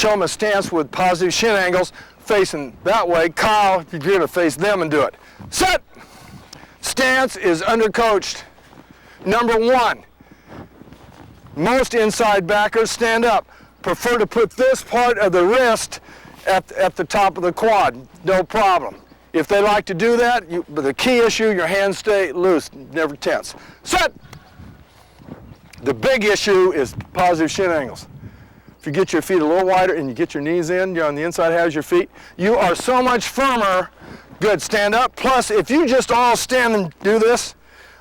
show them a stance with positive shin angles facing that way. Kyle, you're going to face them and do it. Set! Stance is undercoached. Number one, most inside backers stand up. Prefer to put this part of the wrist at the top of the quad. No problem. If they like to do that, but the key issue, your hands stay loose, never tense. Set! The big issue is positive shin angles. If you get your feet a little wider and you get your knees in, you're on the inside half of your feet, you are so much firmer. Good, stand up. Plus, if you just all stand and do this,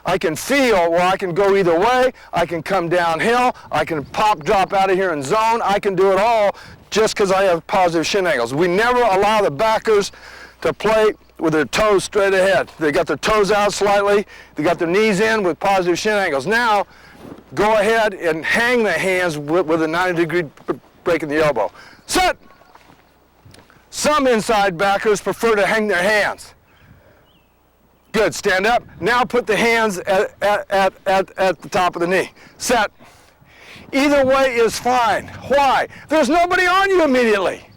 I can feel where I can go either way. I can come downhill. I can pop, drop out of here and zone. I can do it all just because I have positive shin angles. We never allow the backers to play with their toes straight ahead. They got their toes out slightly. They got their knees in with positive shin angles. Now, go ahead and hang the hands with a 90-degree break in the elbow. Set! Some inside backers prefer to hang their hands. Good, stand up. Now put the hands at the top of the knee. Set. Either way is fine. Why? There's nobody on you immediately.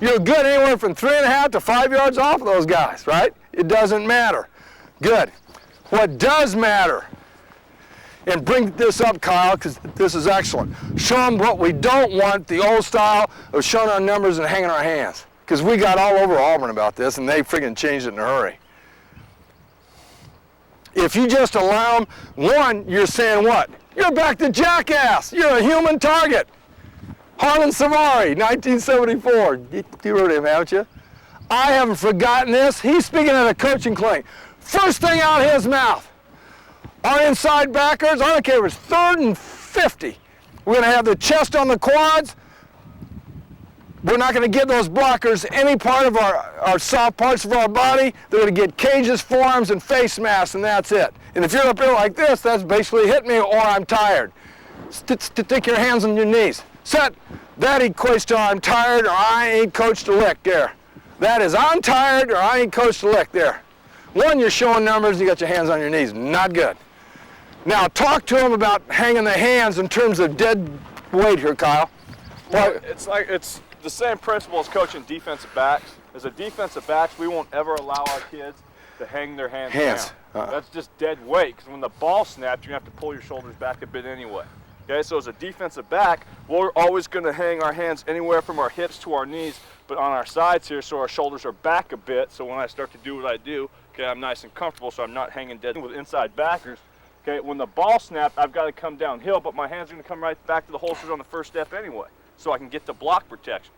You're good anywhere from 3.5 to 5 yards off of those guys, right? It doesn't matter. Good. What does matter, and bring this up, Kyle, because this is excellent. Show them what we don't want, the old style of showing our numbers and hanging our hands. Because we got all over Auburn about this, and they friggin' changed it in a hurry. If you just allow them, one, you're saying what? You're back to jackass. You're a human target. Harlan Savari, 1974. You heard him, haven't you? I haven't forgotten this. He's speaking at a coaching clinic. First thing out of his mouth. Our inside backers, I don't care if it's 3rd and 50. We're going to have the chest on the quads. We're not going to give those blockers any part of our soft parts of our body. They're going to get cages, forearms, and face masks, and that's it. And if you're up here like this, that's basically hit me or I'm tired. Stick your hands on your knees. Set. That equates to I'm tired or I ain't coached a lick there. That is I'm tired or I ain't coached a lick there. One, you're showing numbers, you got your hands on your knees. Not good. Now talk to them about hanging the hands in terms of dead weight here, Kyle. Well, it's the same principle as coaching defensive backs. As a defensive backs, we won't ever allow our kids to hang their hands down. That's just dead weight, because when the ball snaps, you're going to have to pull your shoulders back a bit anyway. Okay, so as a defensive back, we're always going to hang our hands anywhere from our hips to our knees, but on our sides here, so our shoulders are back a bit, so when I start to do what I do, okay, I'm nice and comfortable, so I'm not hanging dead. With inside backers, okay, when the ball snaps, I've got to come downhill, but my hands are going to come right back to the holsters on the first step anyway, so I can get the block protection.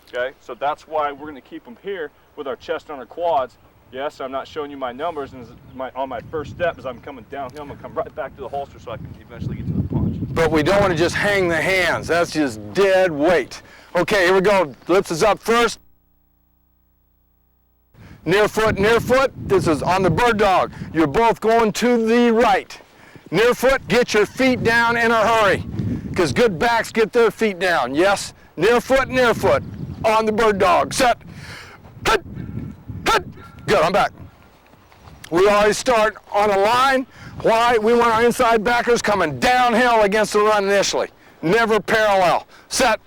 Okay, so that's why we're going to keep them here with our chest on our quads. Yes, I'm not showing you my numbers, and on my first step, as I'm coming downhill, I'm going to come right back to the holster so I can eventually get to the punch. But we don't want to just hang the hands. That's just dead weight. Okay, here we go. Lips is up first. Near foot, near foot. This is on the bird dog. You're both going to the right. Near foot, get your feet down in a hurry, because good backs get their feet down. Yes, near foot, on the bird dog. Set. Hut, hut. Good, I'm back. We always start on a line. Why? We want our inside backers coming downhill against the run initially. Never parallel. Set.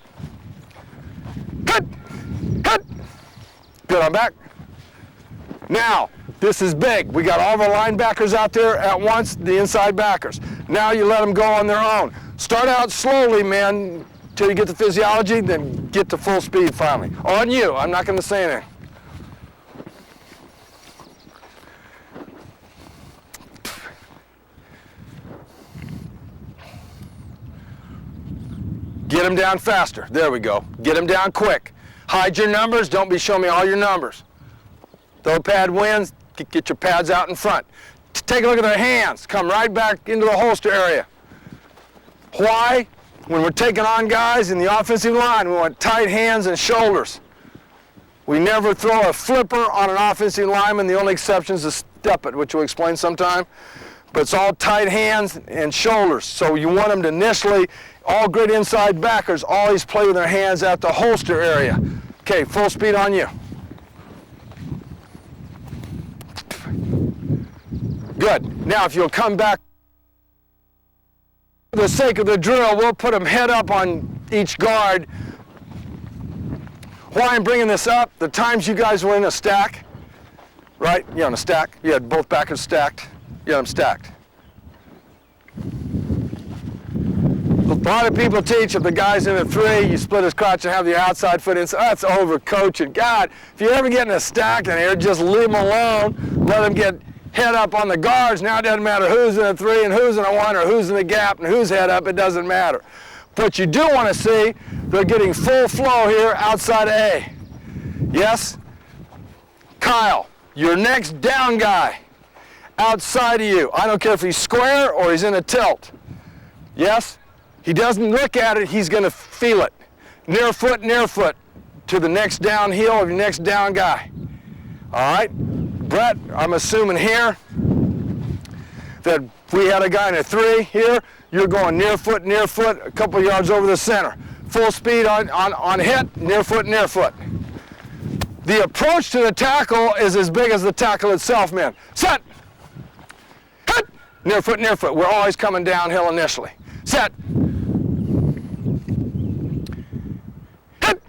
Hut, hut. Good, I'm back. Now, this is big. We got all of our linebackers out there at once, the inside backers. Now you let them go on their own. Start out slowly, man, till you get the physiology, then get to full speed finally. On you, I'm not going to say anything. Get them down faster. There we go. Get them down quick. Hide your numbers. Don't be showing me all your numbers. Throw pad wins. Get your pads out in front. Take a look at their hands. Come right back into the holster area. Why? When we're taking on guys in the offensive line, we want tight hands and shoulders. We never throw a flipper on an offensive lineman. The only exception is a step it, which we'll explain sometime. But it's all tight hands and shoulders. So you want them to initially, all great inside backers, always play with their hands at the holster area. Okay, full speed on you. Good. Now if you'll come back, for the sake of the drill, we'll put them head up on each guard Why I'm bringing this up, the times you guys were in a stack, right? You on a stack. You had both backers stacked. You had them stacked. A lot of people teach if the guy's in a 3, you split his crotch and have the outside foot inside. That's over coaching. God, if you ever get in a stack in here, just leave them alone. Let them get head up on the guards. Now it doesn't matter who's in a 3 and who's in a 1 or who's in the gap and who's head up. It doesn't matter. But you do want to see they're getting full flow here outside of A. Yes? Kyle, your next down guy outside of you. I don't care if he's square or he's in a tilt. Yes? He doesn't look at it, he's going to feel it. Near foot to the next down heel of your next down guy. All right? Brett, I'm assuming here that if we had a guy in a 3 here, you're going near foot, a couple yards over the center. Full speed on hit, near foot. The approach to the tackle is as big as the tackle itself, man. Set! Hit! Near foot. We're always coming downhill initially. Set! Hit!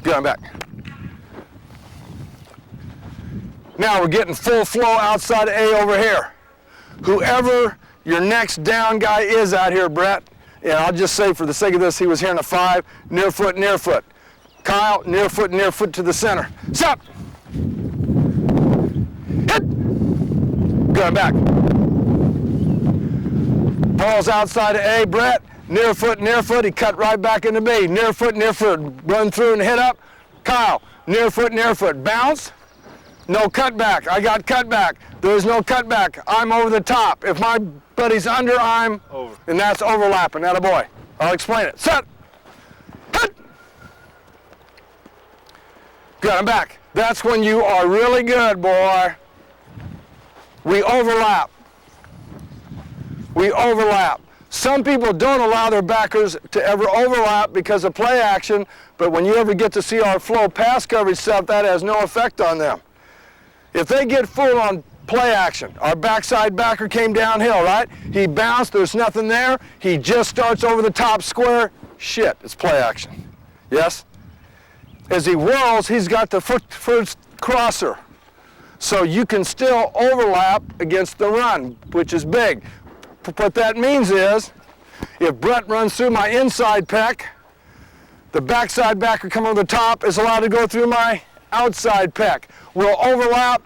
Get on back. Now we're getting full flow outside of A over here. Whoever your next down guy is out here, Brett, and I'll just say for the sake of this, he was here in a 5, near foot. Kyle, near foot to the center. Stop! Hit! Going back. Ball's outside of A, Brett, near foot. He cut right back into B. Near foot. Run through and hit up. Kyle, near foot. Bounce. No cutback. I got cutback. There's no cutback. I'm over the top. If my buddy's under, I'm over. And that's overlapping. That a boy. I'll explain it. Set. Hit. Good. I'm back. That's when you are really good, boy. We overlap. Some people don't allow their backers to ever overlap because of play action, but when you ever get to see our flow pass coverage stuff, that has no effect on them. If they get full on play action, our backside backer came downhill, right? He bounced, there's nothing there. He just starts over the top square. Shit, it's play action. Yes? As he whirls, he's got the first crosser. So you can still overlap against the run, which is big. What that means is, if Brett runs through my inside pec, the backside backer coming over the top is allowed to go through my outside pec. We'll overlap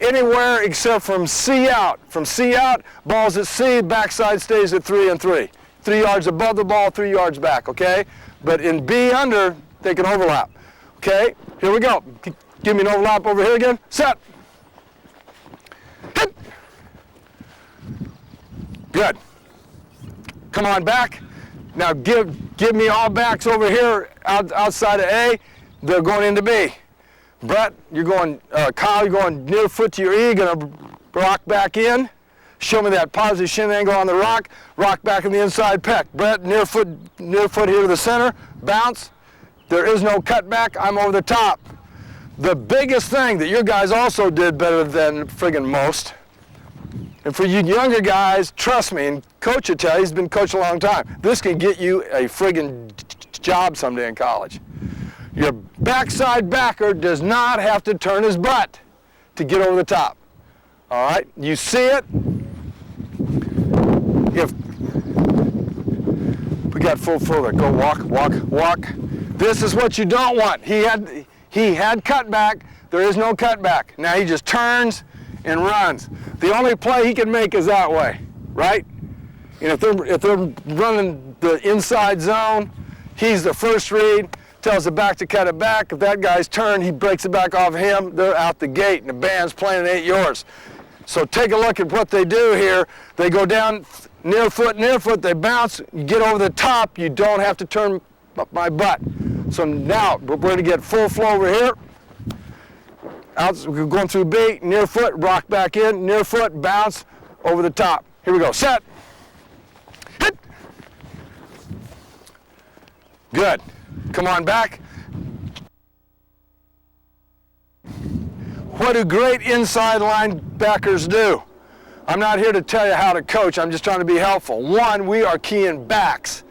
anywhere except from C out. From C out, ball's at C, backside stays at 3 and 3. 3 yards above the ball, 3 yards back, okay? But in B under, they can overlap. Okay, here we go. Give me an overlap over here again. Set. Hit. Good. Come on back. Now give me all backs over here outside of A. They're going into B. Brett, you're going, Kyle, you're going near foot to your E. You're going to rock back in. Show me that positive shin angle on the rock. Rock back in the inside pec. Brett, near foot here to the center. Bounce. There is no cutback. I'm over the top. The biggest thing that your guys also did better than friggin' most, and for you younger guys, trust me, and Coach will tell you, he's been coached a long time, this can get you a friggin' job someday in college. Your backside backer does not have to turn his butt to get over the top. All right? You see it. If we got full flow there, go walk. This is what you don't want. He had cutback. There is no cutback. Now he just turns and runs. The only play he can make is that way, right? And if they're running the inside zone, he's the first read, tells the back to cut it back. If that guy's turned, he breaks it back off him. They're out the gate, and the band's playing, it ain't yours. So take a look at what they do here. They go down near foot, they bounce, you get over the top, you don't have to turn up my butt. So now we're going to get full flow over here. We're going through B, near foot, rock back in, near foot, bounce, over the top. Here we go, set. Hit. Good. Come on back. What do great inside linebackers do? I'm not here to tell you how to coach, I'm just trying to be helpful. One, we are keying backs.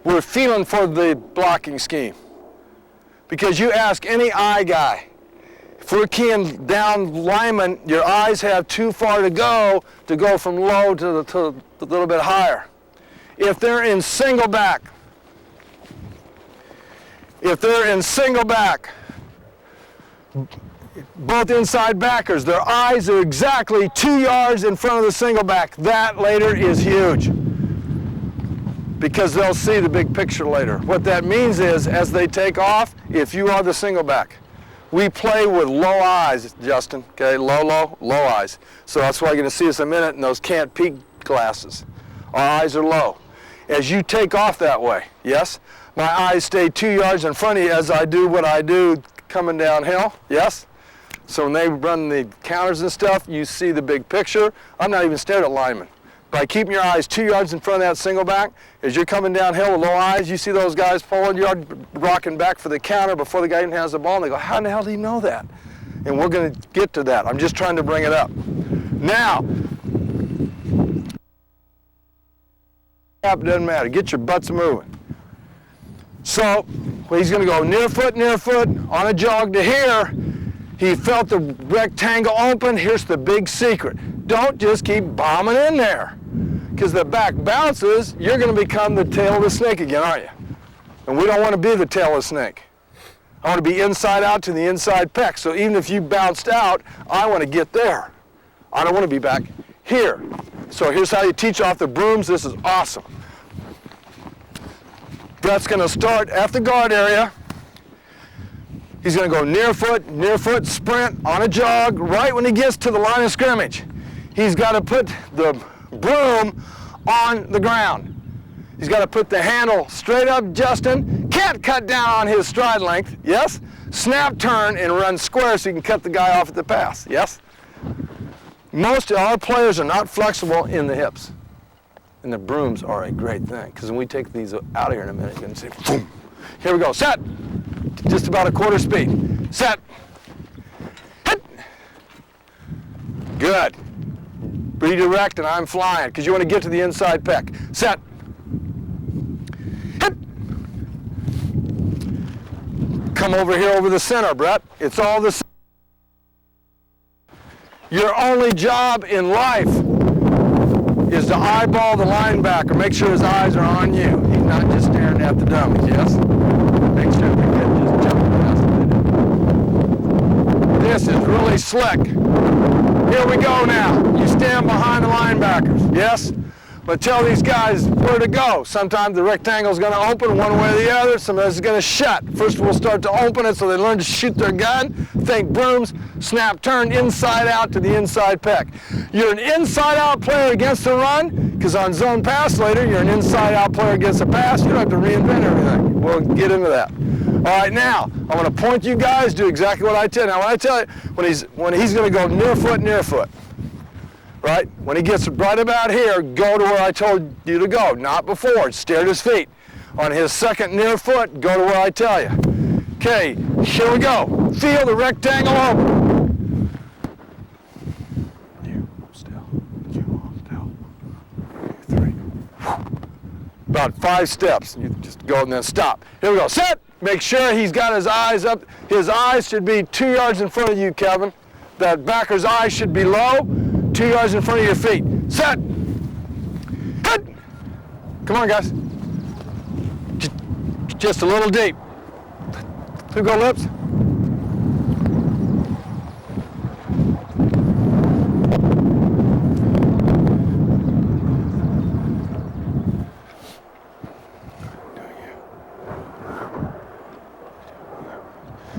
We're feeling for the blocking scheme. Because you ask any eye guy, if we're keying down lineman, your eyes have too far to go from low to a little bit higher. If they're in single back, both inside backers, their eyes are exactly 2 yards in front of the single back. That later is huge because they'll see the big picture later. What that means is, as they take off, if you are the single back, we play with low eyes, Justin, okay? Low eyes. So that's why you're going to see us in a minute in those can't peek glasses. Our eyes are low. As you take off that way, yes? My eyes stay 2 yards in front of you as I do what I do coming downhill, yes? So when they run the counters and stuff, you see the big picture. I'm not even staring at linemen. By keeping your eyes 2 yards in front of that single back, as you're coming downhill with low eyes, you see those guys pulling, you're rocking back for the counter before the guy even has the ball, and they go, how in the hell do you know that? And we're going to get to that. I'm just trying to bring it up. Now, it doesn't matter. Get your butts moving. So, he's going to go near foot, on a jog to here. He felt the rectangle open. Here's the big secret. Don't just keep bombing in there. Because the back bounces, you're going to become the tail of the snake again, aren't you? And we don't want to be the tail of the snake. I want to be inside out to the inside pec. So even if you bounced out, I want to get there. I don't want to be back here. So here's how you teach off the brooms. This is awesome. Brett's going to start at the guard area. He's going to go near foot, sprint on a jog right when he gets to the line of scrimmage. He's got to put the broom on the ground. He's got to put the handle straight up, Justin. Can't cut down on his stride length, yes? Snap, turn, and run square so you can cut the guy off at the pass, yes? Most of our players are not flexible in the hips. And the brooms are a great thing, because when we take these out of here in a minute, you're going to say, boom. Here we go, set. Just about a quarter speed. Set. Hit. Good. Redirect and I'm flying, because you want to get to the inside pec. Set. Hit. Come over here over the center, Brett. It's all the same. Your only job in life is to eyeball the linebacker. Make sure his eyes are on you. He's not just staring at the dummies, yes? Make sure the kid just jumping past them. This is really slick. Here we go now. You stand behind the linebackers, yes? But tell these guys where to go. Sometimes the rectangle is going to open one way or the other. Sometimes it's going to shut. First we'll start to open it so they learn to shoot their gun. Think brooms, snap, turn, inside out to the inside pec. You're an inside out player against the run, because on zone pass later, you're an inside out player against a pass. You don't have to reinvent everything. We'll get into that. All right, now, I'm going to point you guys, do exactly what I tell you. Now, when I tell you, when he's going to go near foot, right? When he gets right about here, go to where I told you to go, not before. Stare at his feet. On his second near foot, go to where I tell you. Okay, here we go. Feel the rectangle open. You still. 3. About 5 steps. You just go and then stop. Here we go. Set. Make sure he's got his eyes up. His eyes should be 2 yards in front of you, Kevin. That backer's eyes should be low. 2 yards in front of your feet. Set. Hit. Come on, guys. Just a little deep. Two go lips.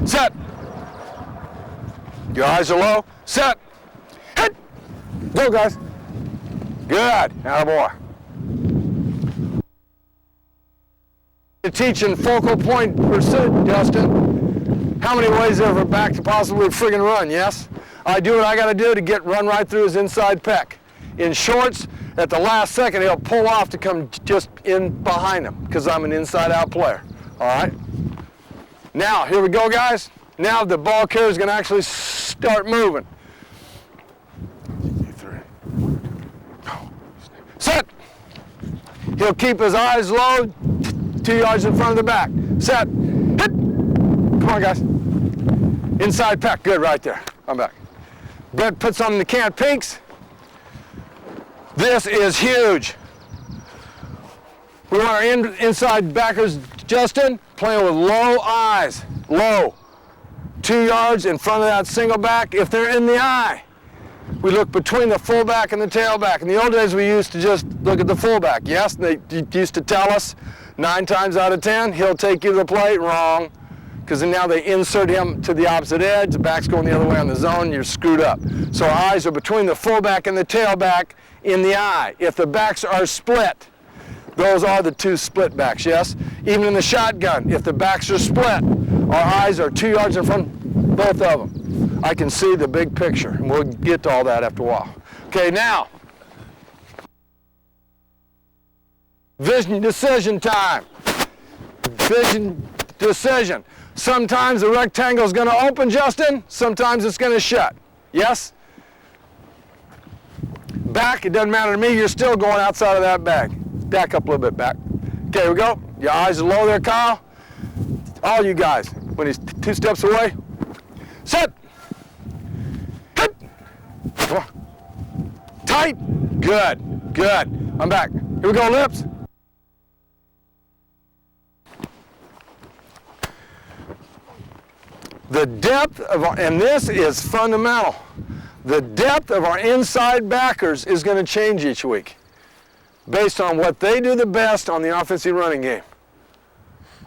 Set. Your eyes are low. Set. Hit. Go, guys. Good. Attaboy. Teaching focal point pursuit, Justin. How many ways there for a back to possibly friggin' run, yes? I do what I gotta do to run right through his inside pec. In shorts, at the last second, he'll pull off to come just in behind him, because I'm an inside-out player, all right? Now, here we go, guys. Now the ball carrier is gonna actually start moving. 3. Set. He'll keep his eyes low, 2 yards in front of the back. Set. Hit. on, guys. Inside pec, good, right there. I'm back. Brett puts on the can pinks. This is huge. We want our inside backers, Justin, playing with low eyes, low. 2 yards in front of that single back. If they're in the eye, we look between the fullback and the tailback. In the old days, we used to just look at the fullback. Yes, they used to tell us 9 times out of 10, he'll take you to the plate. Wrong. Because now they insert him to the opposite edge, the back's going the other way on the zone, you're screwed up. So our eyes are between the fullback and the tailback in the eye. If the backs are split, those are the 2 split backs, yes? Even in the shotgun, if the backs are split, our eyes are 2 yards in front, both of them. I can see the big picture, and we'll get to all that after a while. Okay, now, vision decision time. Vision decision. Sometimes the rectangle is going to open, Justin. Sometimes it's going to shut. Yes? Back, it doesn't matter to me. You're still going outside of that bag. Back up a little bit back. Okay, here we go. Your eyes are low there, Kyle. All you guys, when he's 2 steps away, set. Hit. Come on. Tight. Good. Good. I'm back. Here we go, lips. The depth of our, and this is fundamental, the depth of our inside backers is going to change each week based on what they do the best on the offensive running game.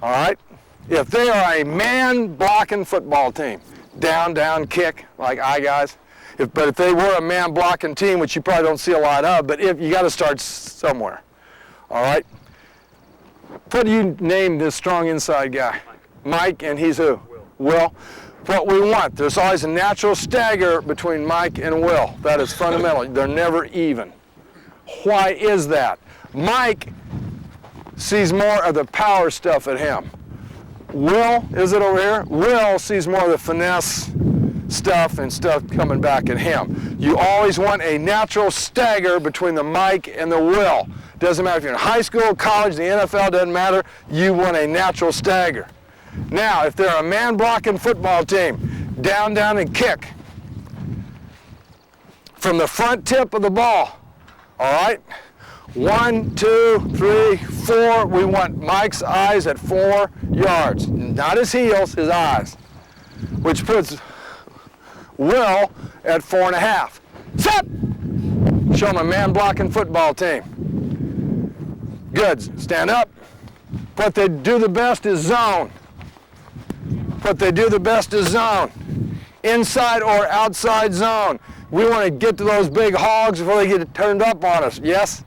All right? If they are a man-blocking football team, down, kick, like I guys, but if they were a man-blocking team, which you probably don't see a lot of, but if you got to start somewhere. All right? What do you name this strong inside guy? Mike, and he's who? Will. What we want, there's always a natural stagger between Mike and Will. That is fundamental. They're never even. Why is that? Mike sees more of the power stuff at him. Will, is it over here? Will sees more of the finesse stuff and stuff coming back at him. You always want a natural stagger between the Mike and the Will. Doesn't matter if you're in high school, college, the NFL, doesn't matter. You want a natural stagger. Now, if they're a man-blocking football team, down, and kick. From the front tip of the ball, all right? 1, 2, 3, 4. We want Mike's eyes at 4 yards. Not his heels, his eyes. Which puts Will at 4.5. Set! Show him a man-blocking football team. Good. Stand up. What they do the best is zone. What they do the best is zone. Inside or outside zone. We want to get to those big hogs before they get turned up on us, yes?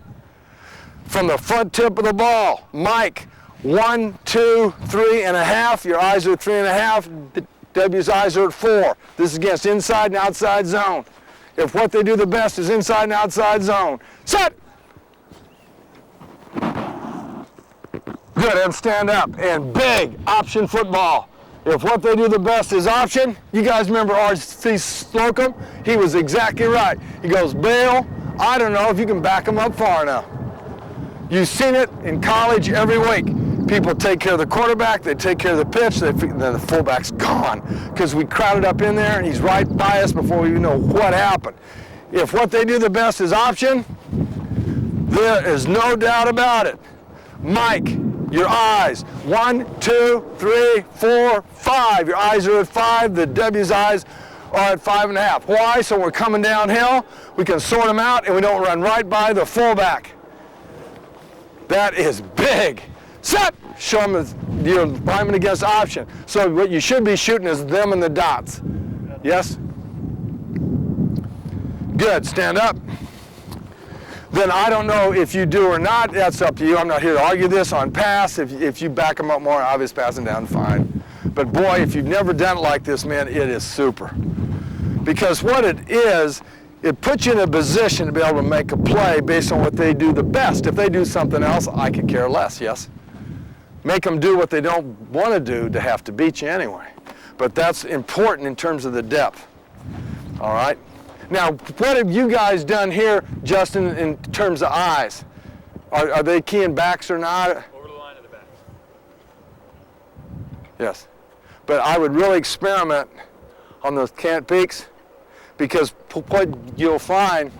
From the front tip of the ball, Mike, 1, 2, 3.5. Your eyes are at 3.5. W's eyes are at 4. This is against inside and outside zone. If what they do the best is inside and outside zone. Set! Good, and stand up. And big option football. If what they do the best is option, you guys remember R.C. Slocum? He was exactly right. He goes, Bill, I don't know if you can back them up far enough. You've seen it in college every week. People take care of the quarterback, they take care of the pitch, then the fullback's gone because we crowded up in there and he's right by us before we even know what happened. If what they do the best is option, there is no doubt about it. Mike, your eyes, 1, 2, 3, 4, 5. Your eyes are at 5. The W's eyes are at 5.5. Why? So we're coming downhill, we can sort them out, and we don't run right by the fullback. That is big. Set! Show them your lineman against option. So what you should be shooting is them and the dots. Yes? Good. Stand up. Then I don't know if you do or not. That's up to you. I'm not here to argue this on pass. If you back them up more, obvious passing down, fine. But boy, if you've never done it like this, man, it is super. Because what it is, it puts you in a position to be able to make a play based on what they do the best. If they do something else, I could care less, yes? Make them do what they don't want to do to have to beat you anyway. But that's important in terms of the depth. All right? Now, what have you guys done here, Justin, in terms of eyes? Are they keying backs or not? Over the line of the backs. Yes. But I would really experiment on those cant peaks, because what you'll find,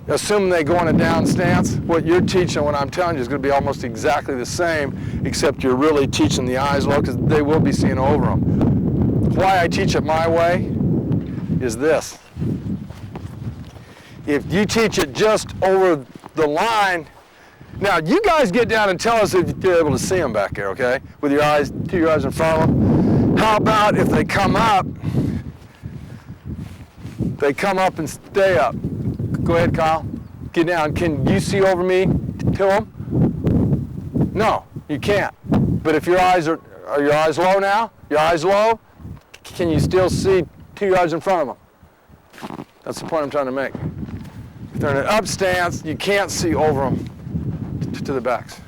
assuming they go in a down stance, what you're teaching, what I'm telling you, is going to be almost exactly the same, except you're really teaching the eyes low, because they will be seeing over them. Why I teach it my way is this. If you teach it just over the line, now you guys get down and tell us if you're able to see them back there, okay? With your eyes, keep your eyes in front of them. How about if they come up and stay up? Go ahead, Kyle. Get down. Can you see over me to them? No, you can't. But if your eyes are your eyes low now? Your eyes low? Can you still see 2 yards in front of them? That's the point I'm trying to make. If they're in an up stance, you can't see over them to the backs.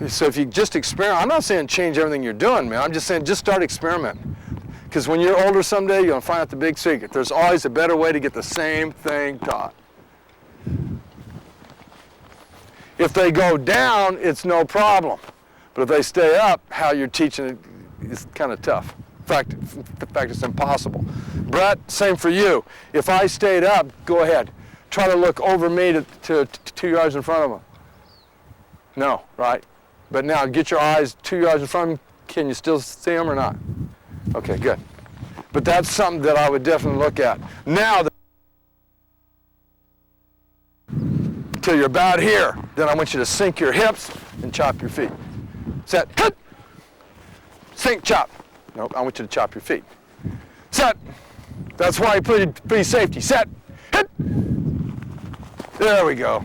So if you just experiment, I'm not saying change everything you're doing, man. I'm just saying just start experimenting. Because when you're older someday, you're going to find out the big secret. There's always a better way to get the same thing taught. If they go down, it's no problem. But if they stay up, how you're teaching it is kind of tough. In fact, it's impossible. Brett, same for you. If I stayed up, go ahead. Try to look over me to 2 yards in front of them. No, right? But now get your eyes 2 yards in front of them. Can you still see them or not? Okay, good. But that's something that I would definitely look at. Now, till you're about here, then I want you to sink your hips and chop your feet. Set, hit, sink, chop. Nope, I want you to chop your feet. Set. That's why I put safety. Set, hit. There we go.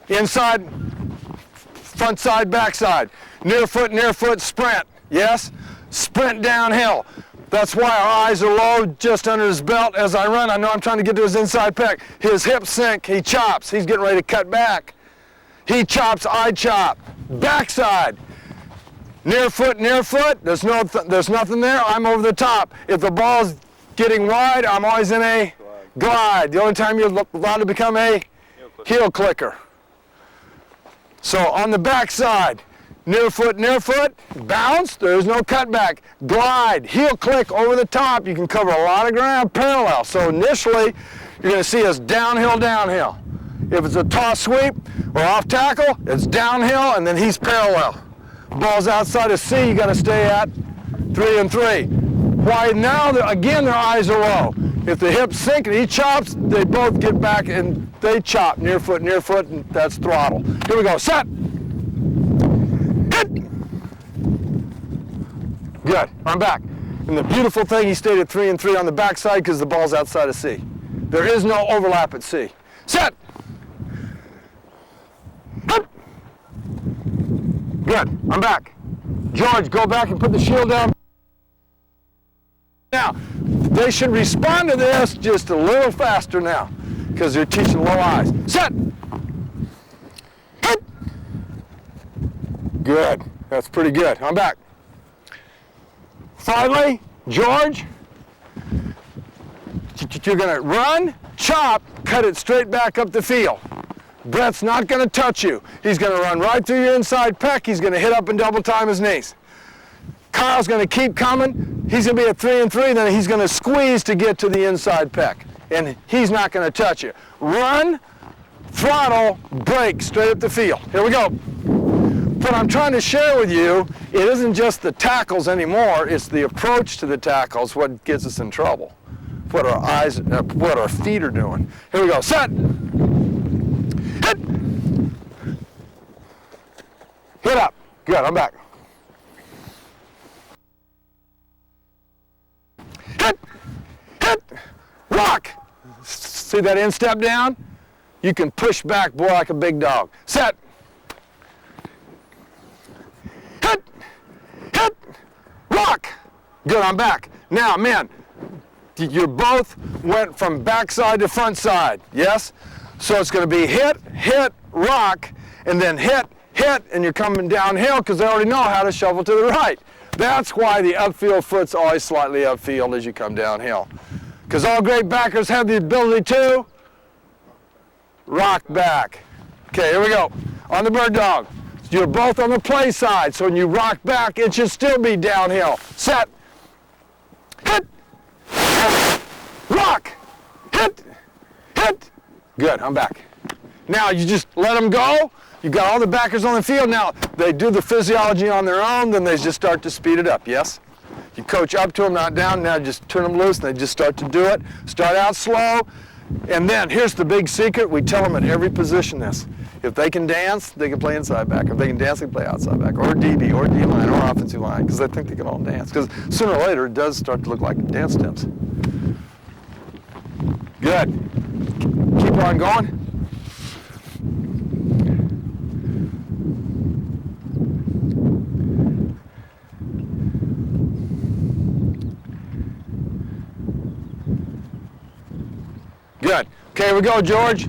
Inside, front side, back side. Near foot, sprint. Yes? Sprint downhill. That's why our eyes are low, just under his belt. As I run, I know I'm trying to get to his inside pec. His hips sink, he chops. He's getting ready to cut back. He chops, I chop. Backside. Near foot, there's nothing there, I'm over the top. If the ball's getting wide, I'm always in a glide. The only time you're allowed to become a heel clicker. So on the backside, near foot, bounce, there's no cutback. Glide, heel click over the top. You can cover a lot of ground parallel. So initially, you're going to see us downhill. If it's a toss sweep or off tackle, it's downhill and then he's parallel. Ball's outside of C, you got to stay at 3 and 3. Why now, again, their eyes are low. If the hips sink and he chops, they both get back and they chop near foot, and that's throttle. Here we go, set. Hit. Good, I'm back. And the beautiful thing, he stayed at 3 and 3 on the backside because the ball's outside of C. There is no overlap at C. Set. Hit. Good, I'm back. George, go back and put the shield down. Now, they should respond to this just a little faster now because they're teaching low eyes. Set. Hit. Good, that's pretty good. I'm back. Finally, George, you're going to run, chop, cut it straight back up the field. Brett's not going to touch you. He's going to run right through your inside pec. He's going to hit up and double time his knees. Kyle's going to keep coming. He's going to be at 3 and 3, then he's going to squeeze to get to the inside pec. And he's not going to touch you. Run, throttle, break straight up the field. Here we go. What I'm trying to share with you, it isn't just the tackles anymore, it's the approach to the tackles what gets us in trouble. What our feet are doing. Here we go. Set. Hit. Hit up. Good, I'm back. Hit. Hit. Rock. See that instep down? You can push back, boy, like a big dog. Set. Hit. Hit. Rock. Good, I'm back. Now, men, you both went from backside to front side, yes? So it's going to be hit, hit, rock, and then hit, hit, and you're coming downhill because they already know how to shovel to the right. That's why the upfield foot's always slightly upfield as you come downhill. Because all great backers have the ability to rock back. Okay, here we go. On the bird dog. You're both on the play side, so when you rock back, it should still be downhill. Set. Hit. Rock. Hit. Hit. Good, I'm back. Now you just let them go. You've got all the backers on the field. Now they do the physiology on their own, then they just start to speed it up, yes? You coach up to them, not down. Now just turn them loose, and they just start to do it. Start out slow, and then here's the big secret. We tell them at every position this. If they can dance, they can play inside back. If they can dance, they can play outside back, or DB, or D-line, or offensive line, because they think they can all dance. Because sooner or later, it does start to look like dance steps. Good. Keep on going. Good. Okay, here we go, George.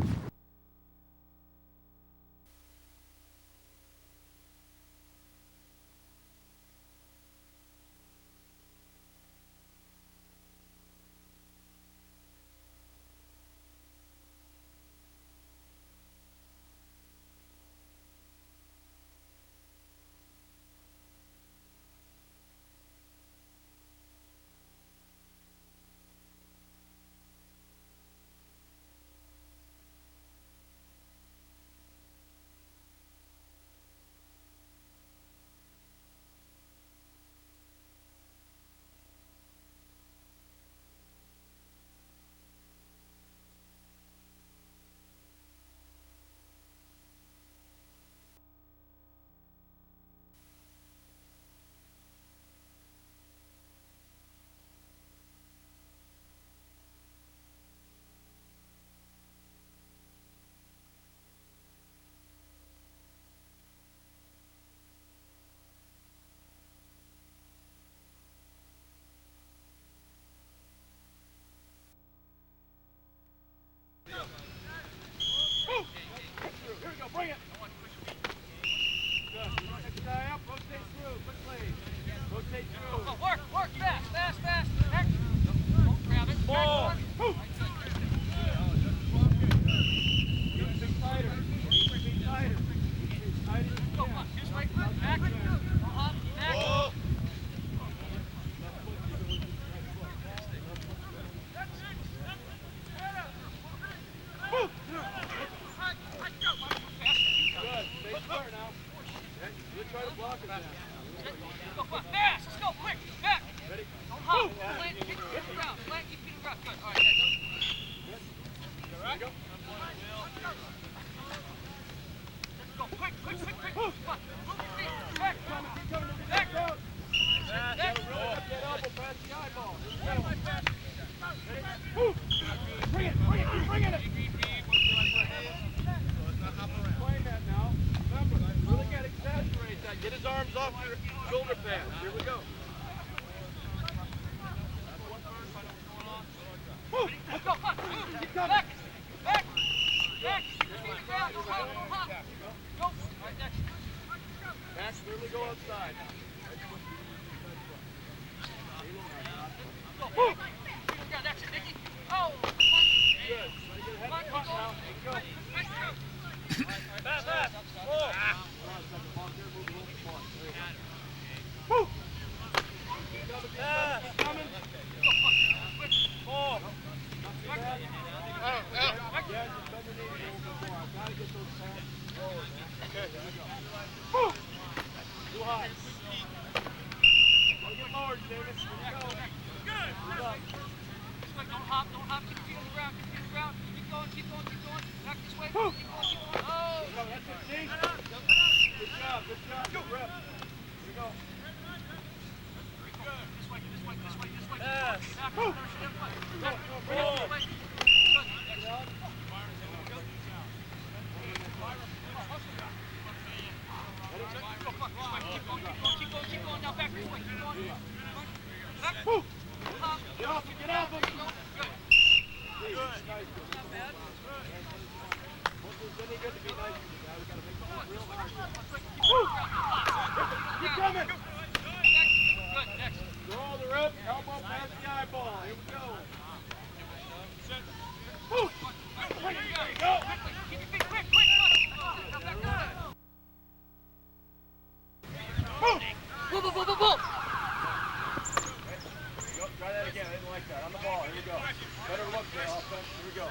Something like that. On the ball. Here we go. Better look there, offense. Here we go.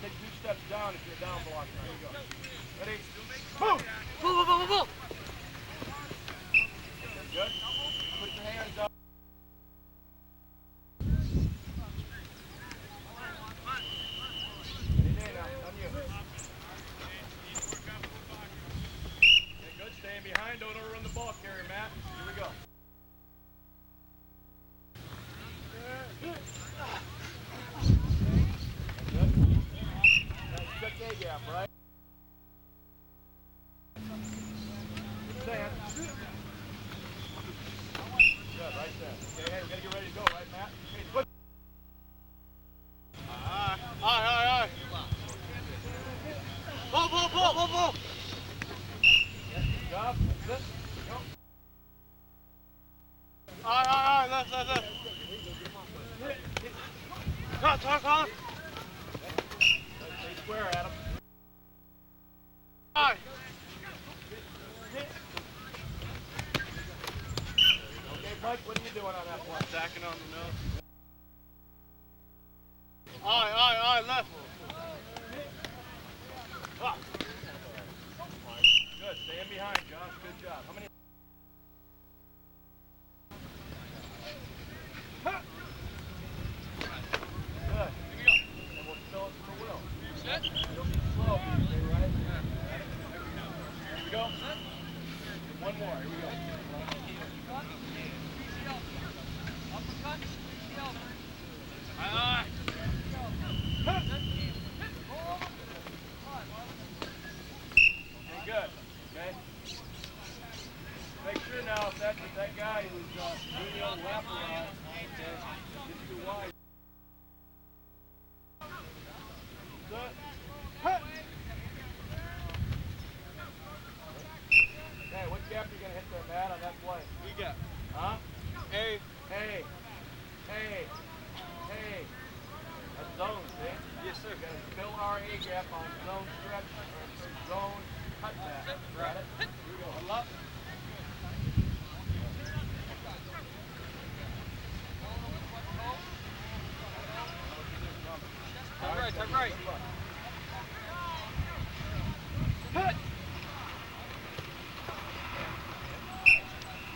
Take 2 steps down if you're down blocking. Here we go. Ready? Move! Move! Good. Put your hands up. Any day now. On you. Okay, good. Staying behind. Don't overrun the ball carrier, Matt. Here we go. Check A gap, right? Stand. Good, right there. Okay, hey, we gotta get ready to go, right, Matt? Okay, push. Aye. Pull. Good job. That's it. Go. Aye. Left. Talk. Stay square, Adam. Aye. Okay, Mike, what are you doing on that one? Stacking on the nose. Aye, left. Up. Good, staying behind, Josh. Good job. How many? Good. And we'll fill it for Will. Set. You'll be slow, okay, right? Here we go. One more. Here we go. Aye. Okay, good. Okay. Make sure now if that guy who's doing the old wrap around gets too wide. Good. Okay, what gap are you going to hit there, Matt, on that play? We got. Huh? Hey. That's zone, see? Yes, sir. You've got to fill our A gap on zone stretch or zone cutback. Got it? Here we go. Huddle up. Turn right.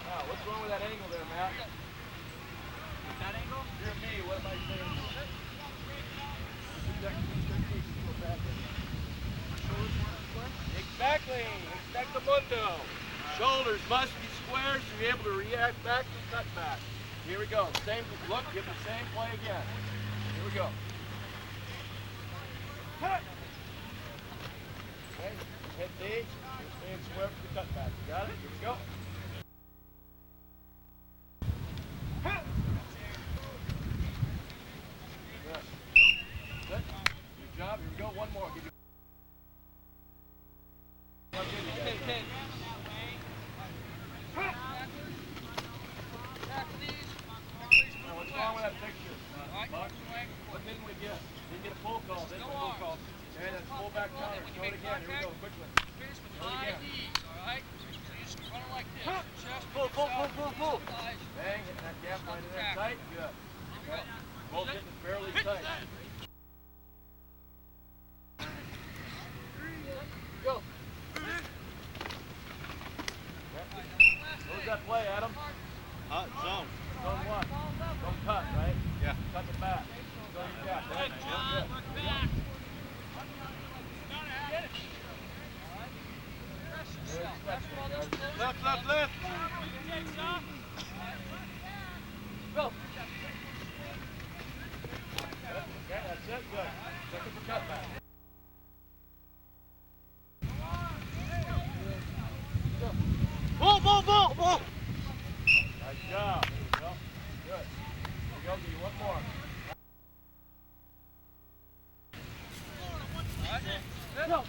Now, what's wrong with that angle there, Matt? That angle? You're me. What am I saying? Exactly. Exactamundo. Shoulders must be square so you're able to react back to cut back. Here we go. Same look. Give the same play again. Here we go. Okay. Hit D. You're staying square for the cut back. You got it? Here we go. Good. Good job. Here we go. One more. Give you. Now, what's wrong with that picture? Buck? What didn't we get? Didn't get a full call. Didn't get a full call. Okay, that's full back counter. Show it again. Here we go. Quickly. Show it again. Pull. Bang. Hitting that gap right in there. Tight. Good. Both hitting fairly tight. Go. What was that play, Adam? Zone. Zone what? Zone cut, right? Yeah. Cut the back. Go your gap, right? Good. Left. Go. Okay, that's it. Good. Check it for cut back. Ball. Nice job. There you go. Good. There you go. Give you one more. Go.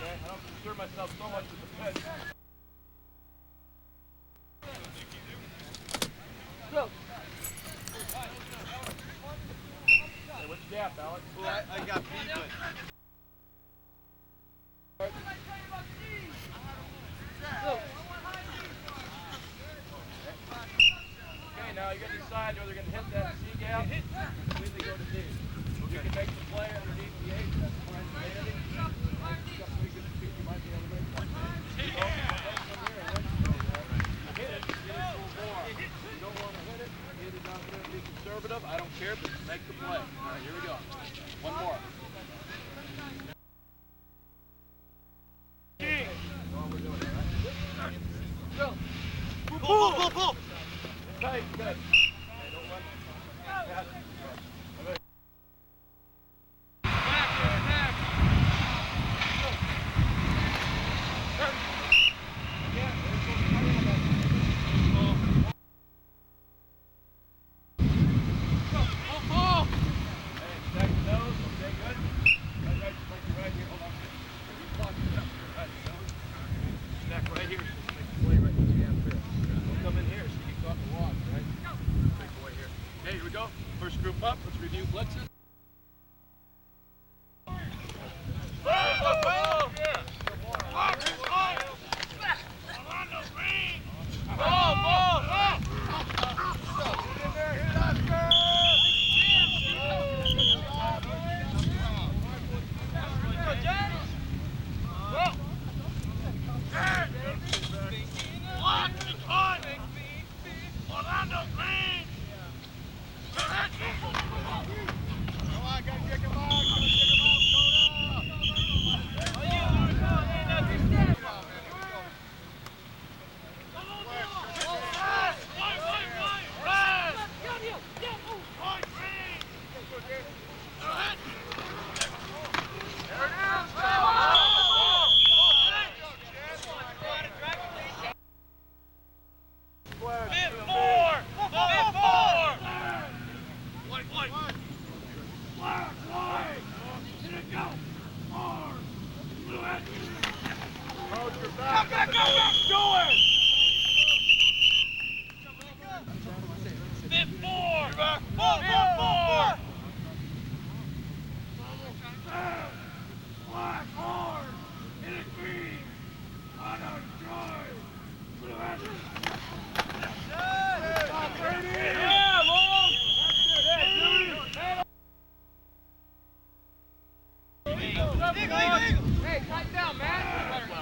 Okay, I don't concern myself so much with the pitch. Go. Hey, what's your gap, Alex? Well, I got B, but... Go. you got to decide whether they're going to hit that C gap or completely go to D. You can make the play underneath the H. That's fine. You might be able to make one. Hit it, get it full bore. If you don't want to hit it, hit it down there, be conservative. I don't care, but make the play. All right, here we go. One more. Go. Pull. Tight, good. Don't run. Pass. First group up, let's review blitzes. Hey, tighten down, man. Tighten down.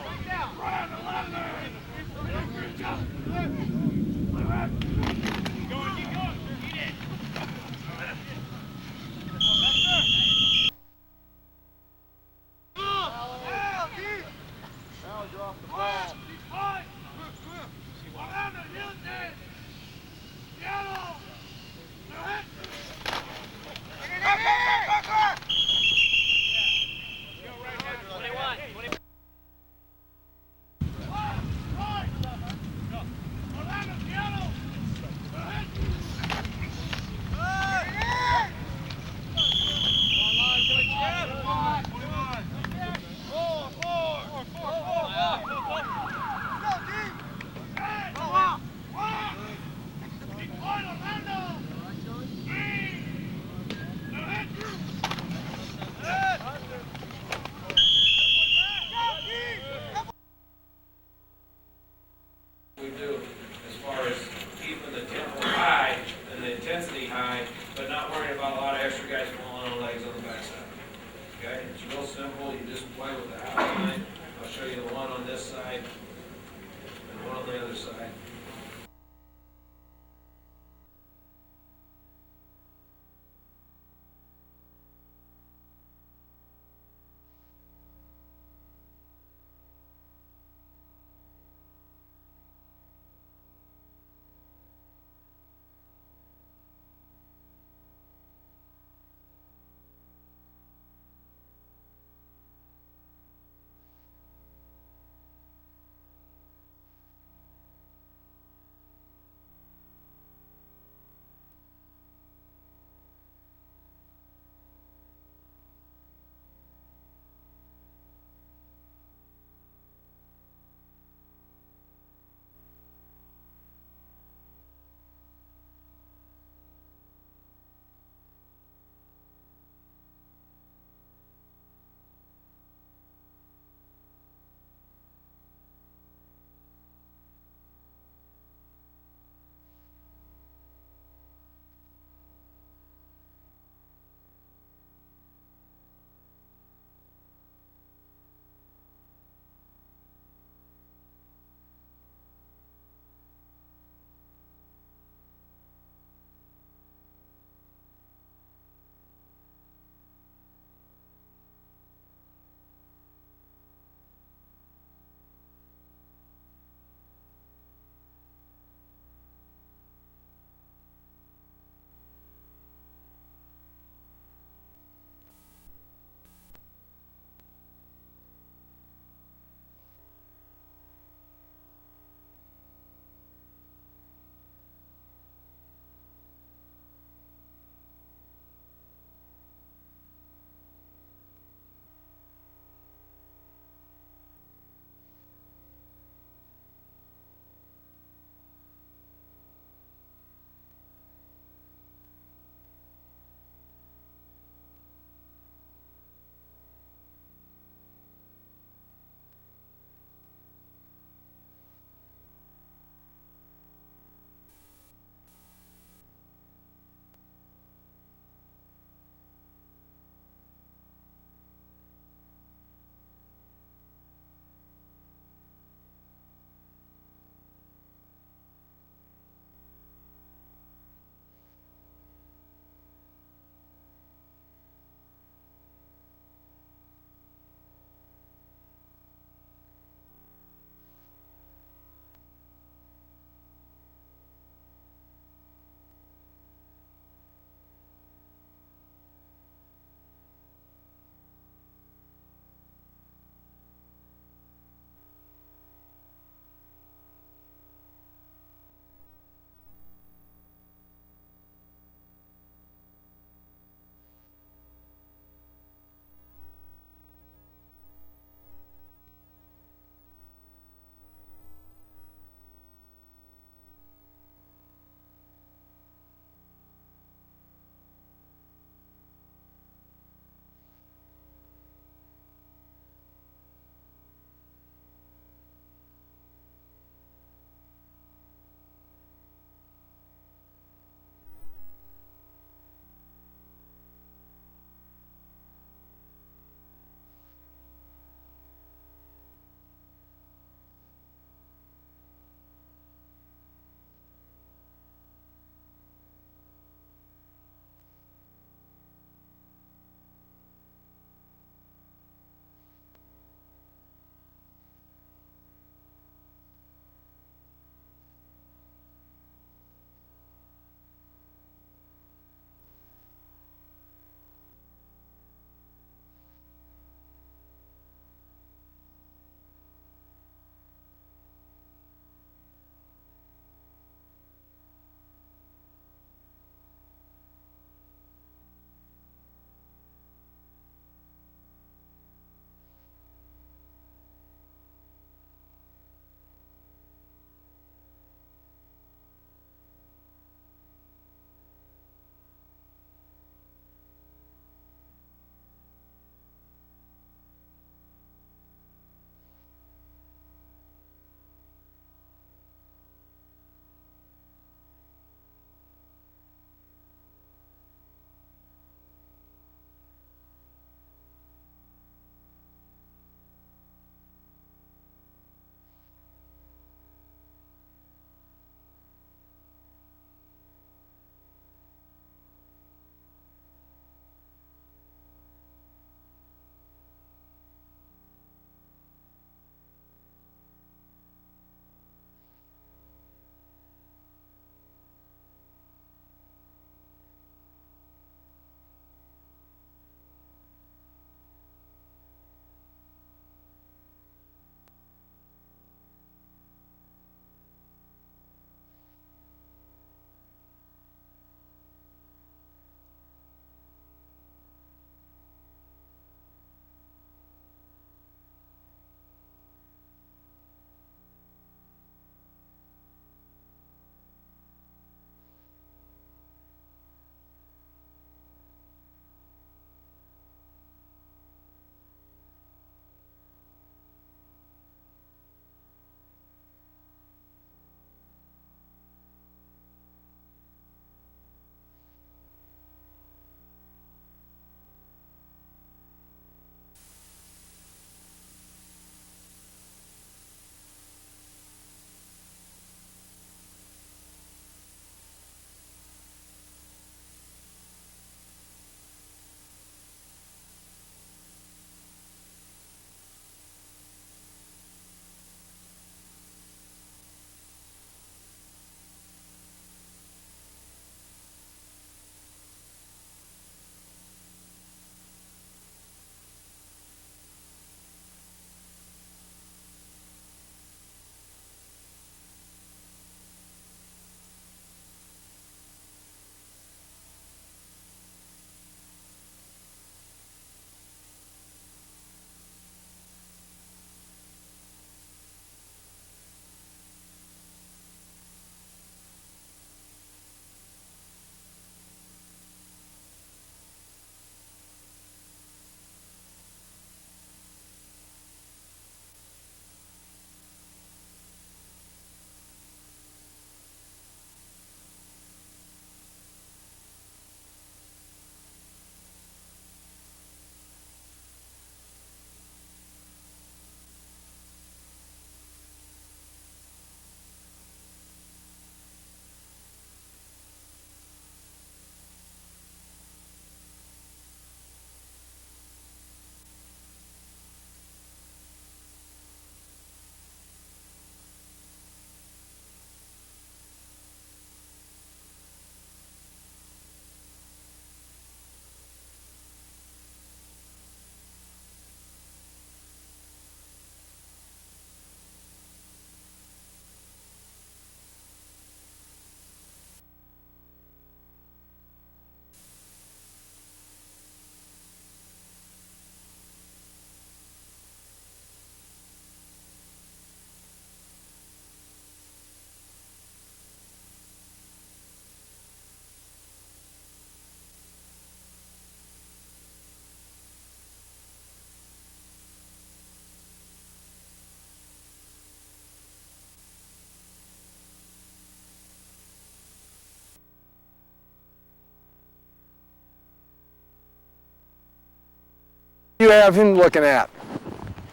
You have him looking at?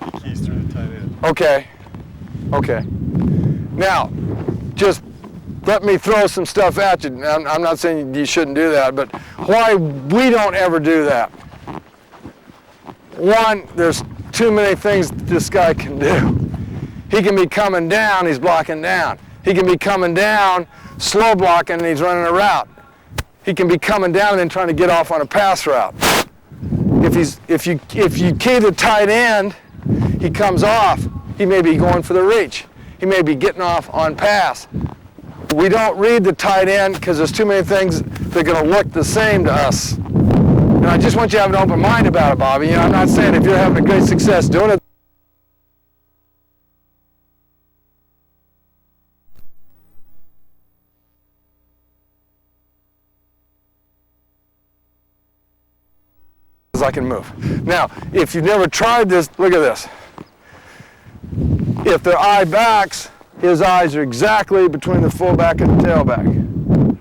He keys through the tight end. Okay. Okay. Now, just let me throw some stuff at you. I'm not saying you shouldn't do that, but why we don't ever do that. One, there's too many things this guy can do. He can be coming down, he's blocking down. He can be coming down, slow blocking, and he's running a route. He can be coming down and then trying to get off on a pass route. If you key the tight end, he comes off. He may be going for the reach. He may be getting off on pass. We don't read the tight end because there's too many things that are going to look the same to us. And I just want you to have an open mind about it, Bobby. You know, I'm not saying if you're having a great success doing it. I can move. Now, if you've never tried this, look at this. If their eye backs, his eyes are exactly between the fullback and the tailback,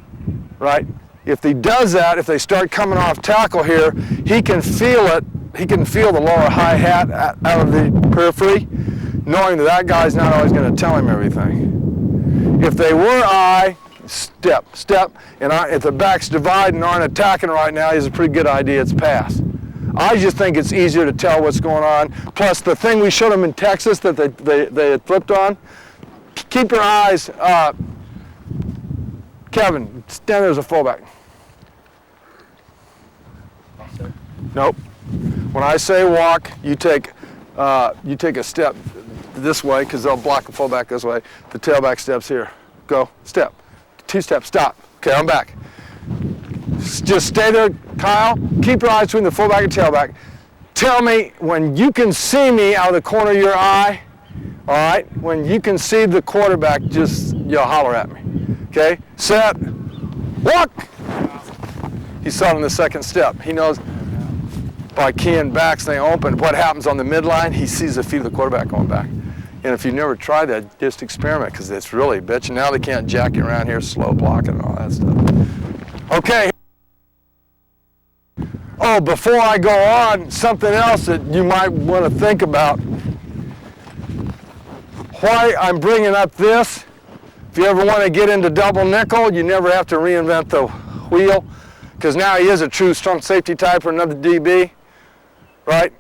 right? If he does that, if they start coming off tackle here, he can feel it. He can feel the lower hi-hat out of the periphery, knowing that guy's not always going to tell him everything. If they were eye, step, and if the back's dividing and aren't attacking right now, it's a pretty good idea it's pass. I just think it's easier to tell what's going on. Plus, the thing we showed them in Texas that they had flipped on, keep your eyes, Kevin, stand there as a fullback. Nope. When I say walk, you take a step this way because they'll block the fullback this way. The tailback steps here. Go, step. 2 steps, stop. Okay, I'm back. Just stay there, Kyle. Keep your eyes between the fullback and tailback. Tell me when you can see me out of the corner of your eye, all right? When you can see the quarterback, just you'll holler at me. Okay? Set. Walk. He saw it in the second step. He knows by keying back, staying open, what happens on the midline, he sees the feet of the quarterback going back. And if you've never tried that, just experiment because it's really bitch. Now they can't jack you around here, slow blocking and all that stuff. Okay. Oh, before I go on, something else that you might want to think about. Why I'm bringing up this, if you ever want to get into double nickel, you never have to reinvent the wheel, because now he is a true strong safety type or another DB, right?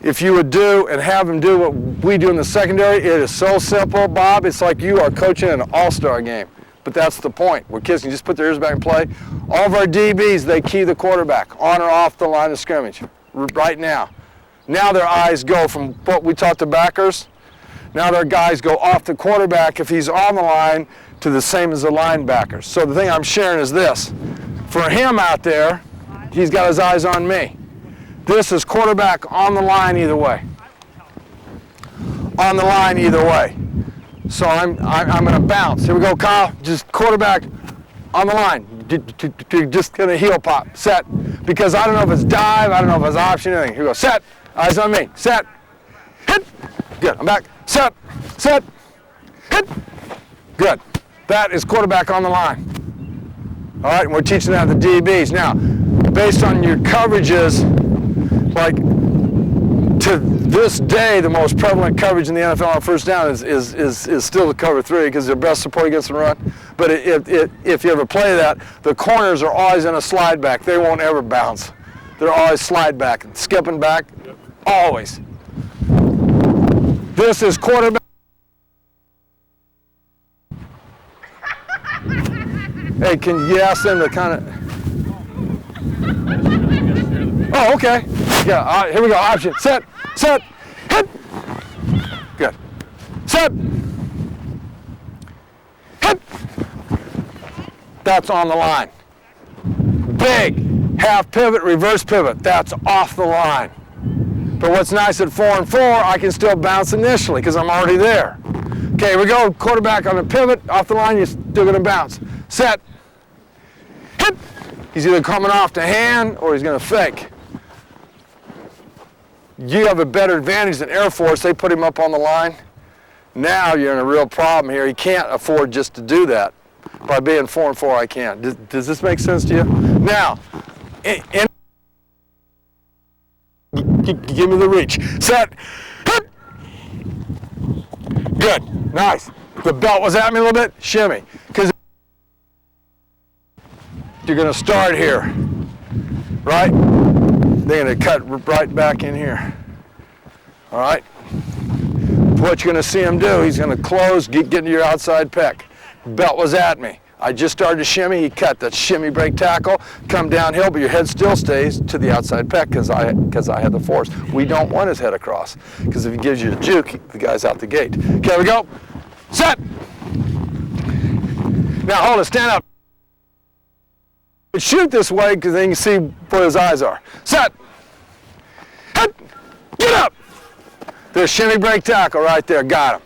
If you would do and have him do what we do in the secondary, it is so simple, Bob. It's like you are coaching an all-star game. But that's the point. Where kids can just put their ears back and play. All of our DBs, they key the quarterback on or off the line of scrimmage right now. Now their eyes go from what we taught the backers. Now their guys go off the quarterback if he's on the line to the same as the linebackers. So the thing I'm sharing is this. For him out there, he's got his eyes on me. This is quarterback on the line either way. On the line either way. So I'm going to bounce. Here we go, Kyle. Just quarterback on the line. Just going to heel pop. Set. Because I don't know if it's dive. I don't know if it's option, anything. Here we go. Set. Eyes on me. Set. Hit. Good. I'm back. Set. Set. Hit. Good. That is quarterback on the line. All right, and we're teaching that to the DBs. Now, based on your coverages, like to this day, the most prevalent coverage in the NFL on first down is still the cover 3 because they're best support against the run. But if you ever play that, the corners are always in a slide back. They won't ever bounce. They're always slide back, skipping back, always. This is quarterback. Hey, can you ask them to kind of... Oh, okay. Yeah, all right, here we go. Option. Set. Set. Hit. Good. Set. Hit. That's on the line. Big. Half pivot, reverse pivot. That's off the line. But what's nice at 4 and 4, I can still bounce initially because I'm already there. Okay, here we go. Quarterback on the pivot. Off the line, you're still going to bounce. Set. Hit. He's either coming off the hand or he's going to fake. You have a better advantage than Air Force. They put him up on the line. Now you're in a real problem here. He can't afford just to do that. By being 4 and 4, I can. Does this make sense to you? Now, Give me the reach. Set. Hit. Good. Nice. The belt was at me a little bit. Shimmy. Because you're going to start here. Right? They're going to cut right back in here. All right? What you're going to see him do, he's going to close, get into your outside pec. Belt was at me. I just started to shimmy, he cut that shimmy break tackle, come downhill, but your head still stays to the outside pec because I had the force. We don't want his head across because if he gives you a juke, the guy's out the gate. Okay, we go. Set. Now hold it, stand up. Shoot this way because then you can see where his eyes are. Set. Hit. Get up. There's shimmy break tackle right there. Got him.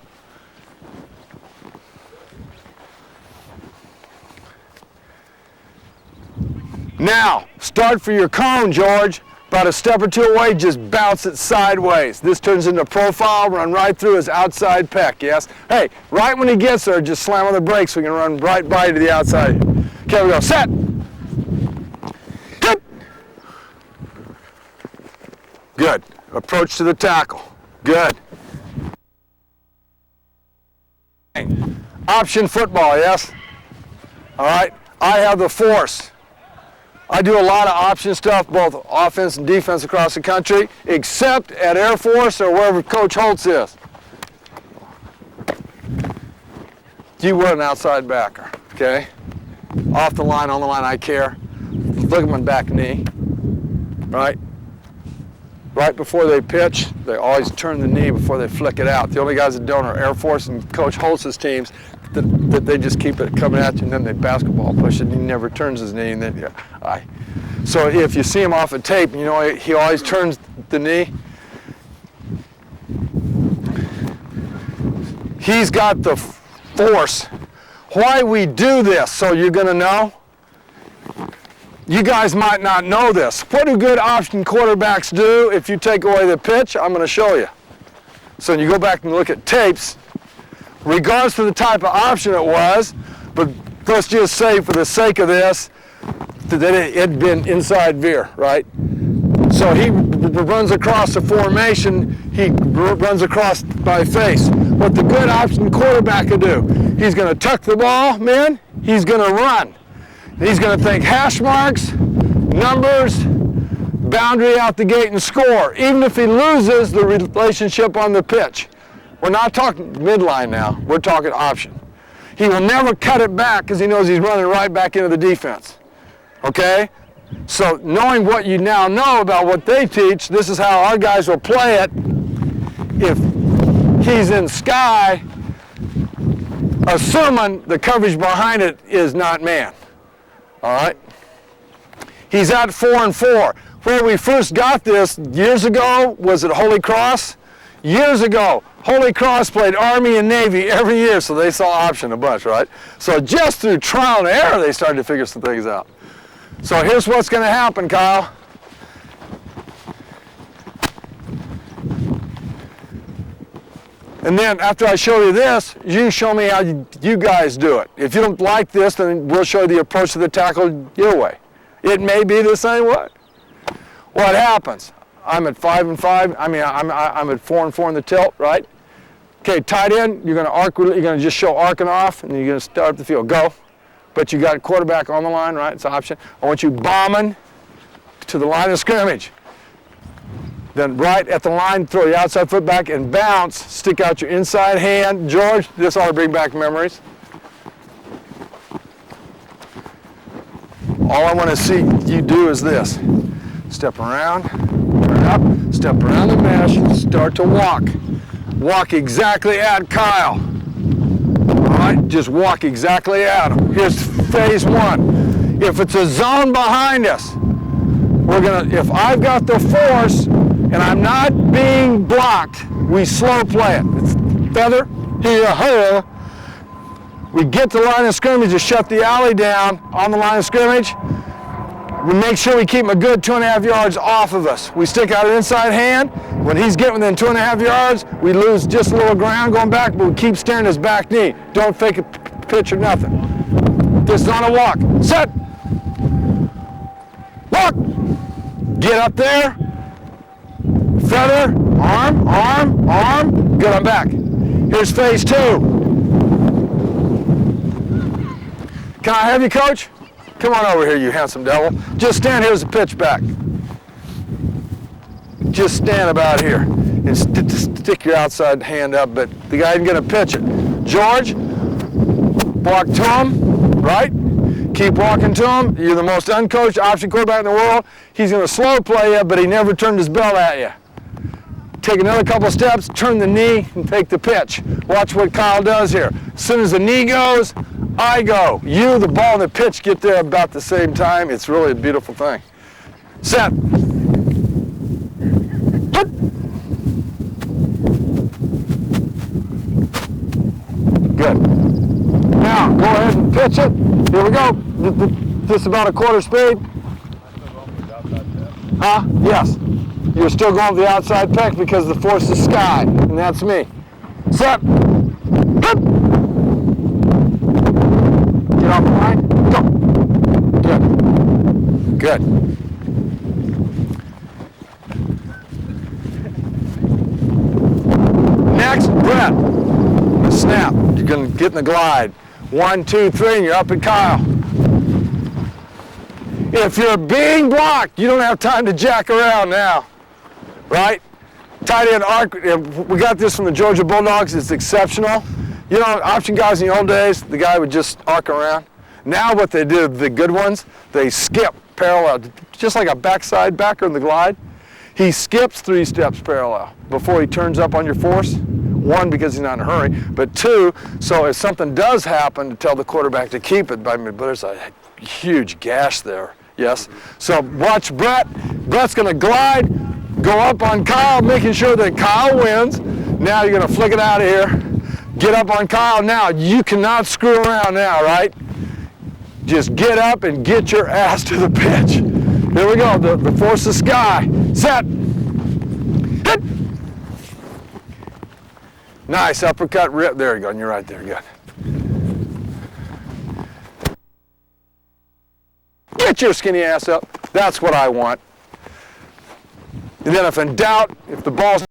Now, start for your cone, George. About a step or two away, just bounce it sideways. This turns into profile, run right through his outside pec, yes? Hey, right when he gets there, just slam on the brakes so we can run right by to the outside. Okay, we go. Set. Hit. Good. Approach to the tackle. Good. Option football, yes? All right. I have the force. I do a lot of option stuff, both offense and defense across the country, except at Air Force or wherever Coach Holtz is. You were an outside backer, okay? Off the line, on the line, I care. Look at my back knee, right? Right before they pitch, they always turn the knee before they flick it out. The only guys that don't are Air Force and Coach Holtz's teams that they just keep it coming at you and then they basketball push it and he never turns his knee. And then, yeah, So if you see him off a tape, you know, he always turns the knee. He's got the force. Why we do this, so you're going to know? You guys might not know this. What do good option quarterbacks do if you take away the pitch? I'm going to show you. So when you go back and look at tapes, regardless of the type of option it was, but let's just say for the sake of this, that it had been inside veer, right? So he runs across the formation, he runs across by face. What the good option quarterback could do, he's going to tuck the ball, man, he's going to run. He's going to think hash marks, numbers, boundary out the gate and score, even if he loses the relationship on the pitch. We're not talking midline now, we're talking option. He will never cut it back because he knows he's running right back into the defense. Okay? So knowing what you now know about what they teach, this is how our guys will play it. If he's in sky, assuming the coverage behind it is not man. All right? He's at 4-4. Where we first got this years ago was at Holy Cross. Years ago, Holy Cross played Army and Navy every year, so they saw option a bunch, right? So just through trial and error, they started to figure some things out. So here's what's going to happen, Kyle. And then after I show you this, you show me how you guys do it. If you don't like this, then we'll show you the approach to the tackle your way. It may be the same way. What happens? I'm at 5-5. I'm at 4-4 in the tilt, right? Okay, tight end. You're going to arc. You're going to just show arcing off, and then you're going to start up the field. Go. But you got a quarterback on the line, right? It's an option. I want you bombing to the line of scrimmage. Then right at the line, throw your outside foot back and bounce. Stick out your inside hand. George, this ought to bring back memories. All I want to see you do is this. Step around, turn up, step around the mesh, start to walk. Walk exactly at Kyle. All right, just walk exactly at him. Here's phase one. If it's a zone behind us, if I've got the force and I'm not being blocked, we slow play it. It's feather, here. We get the line of scrimmage to shut the alley down on the line of scrimmage. We make sure we keep him a good 2.5 yards off of us. We stick out an inside hand. When he's getting within 2.5 yards, we lose just a little ground going back, but we keep staring his back knee. Don't fake a pitch or nothing. This is on a walk. Set. Walk. Get up there. Feather, arm, arm, arm. Good, I'm back. Here's phase 2. Can I have you, coach? Come on over here, you handsome devil. Just stand here as a pitch back. Just stand about here and stick your outside hand up, but the guy isn't going to pitch it. George, walk to him, right? Keep walking to him. You're the most uncoached option quarterback in the world. He's going to slow play you, but he never turned his belt at you. Take another couple steps, turn the knee, and take the pitch. Watch what Kyle does here. As soon as the knee goes, I go. You, the ball, and the pitch get there about the same time. It's really a beautiful thing. Set. Good. Now, go ahead and pitch it. Here we go. Just about a quarter speed. Huh? Yes. You're still going with the outside peck because the force is sky, and that's me. Set. Get off the line. Go. Good. Good. Next, Brett. The snap. You're going to get in the glide. 1, 2, 3, and you're up at Kyle. If you're being blocked, you don't have time to jack around now, right? Tight end arc, we got this from the Georgia Bulldogs, it's exceptional. You know, option guys in the old days, the guy would just arc around. Now what they do, the good ones, they skip parallel, just like a backside backer in the glide. He skips 3 steps parallel before he turns up on your force. 1, because he's not in a hurry, but 2, so if something does happen, to tell the quarterback to keep it. But there's a huge gash there, yes? So watch Brett. Brett's going to glide, go up on Kyle, making sure that Kyle wins. Now you're going to flick it out of here. Get up on Kyle now. You cannot screw around now, right? Just get up and get your ass to the pitch. Here we go, the force of sky. Set. Hit. Nice, uppercut, rip. There you go, and you're right there, good. Get your skinny ass up. That's what I want. And then if in doubt, if the ball's